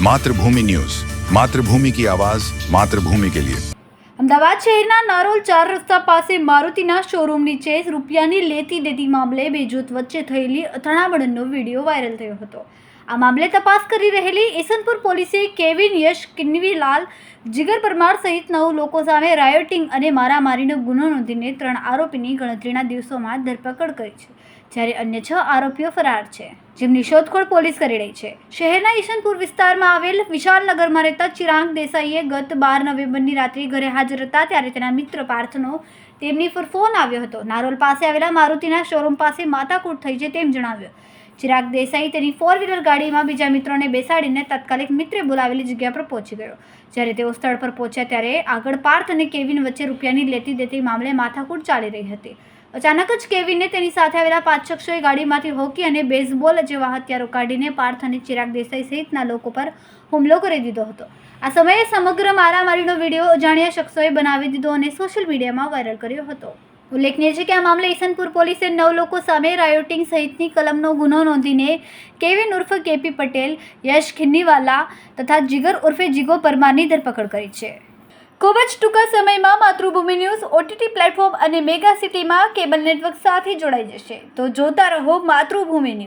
मातृभूमि न्यूज, मातृभूमि की आवाज, मातृभूमि के लिए। અમદાવાદ શહેરના નારોલ 4 રસ્તા પાસે મારુતિના શોરૂમ નીચે રૂપિયાની લેતી દેતી મામલે બે જૂથ વચ્ચે થયેલી અથડામણનો વિડીયો વાયરલ થયો હતો। આ મામલે તપાસ કરી રહેલી ઈસનપુર પોલીસે કેવિન યશ કિન્નવીલાલ, જીગર પરમાર સહિત 9 લોકો સામે રાયોટિંગ અને મારામારીનો ગુનો નોંધીને 3 આરોપીની ગણતરીના દિવસોમાં ધરપકડ કરી છે, જ્યારે અન્ય 6 આરોપીઓ ફરાર છે, જેમની શોધખોળ પોલીસ કરી રહી છે। શહેરના ઈશનપુર વિસ્તારમાં આવેલ વિશાલનગરમાં રહેતા ચિરાગ દેસાઈએ ગત 12 નવેમ્બરની રાત્રે ઘરે હાજર હતા ત્યારે તેના મિત્ર પાર્થનો તેમની પર ફોન આવ્યો હતો। નારોલ પાસે આવેલા મારુતિના શોરૂમ પાસે માથાકૂટ થઈ છે તેમ જણાવ્યું। ચિરાગ દેસાઈ તેની 4 વ્હીલર ગાડીમાં બીજા મિત્રોને બેસાડીને તાત્કાલિક મિત્રે બોલાવેલી જગ્યા પર પહોંચી ગયો। જ્યારે તેઓ સ્થળ પર પહોંચ્યા ત્યારે આગળ પાર્થ અને કેવિન વચ્ચે રૂપિયાની લેતી દેતી મામલે માથાકૂટ ચાલી રહી હતી। અચાનક જ કેવિને તેની સાથે આવેલા 5 શખ્સોએ ગાડીમાંથી હોકી અને બેઝબોલ જેવા હથિયારો કાઢીને પાર્થ અને ચિરાગ દેસાઈ સહિતના લોકો પર હુમલો કરી દીધો હતો। આ સમયે સમગ્ર મારામારીનો વિડીયો અજાણ્યા શખ્સોએ બનાવી દીધો અને સોશિયલ મીડિયામાં વાયરલ કર્યો હતો। ઉલ્લેખનીય છે કે આ મામલે ઈસનપુર પોલીસે 9 લોકો સામે રાયોટિંગ સહિતની કલમનો ગુનો નોંધીને કેવિન ઉર્ફે કેપી પટેલ, યશ ખિન્નીવાલા તથા જીગર ઉર્ફે જીગો પરમારની ધરપકડ કરી છે। ખૂબ જ ટૂંકા સમયમાં માતૃભૂમિ ન્યૂઝ ઓટીટી પ્લેટફોર્મ અને મેગા સિટીમાં કેબલ નેટવર્ક સાથે જોડાઈ જશે, તો જોતા રહો માતૃભૂમિ ન્યૂઝ।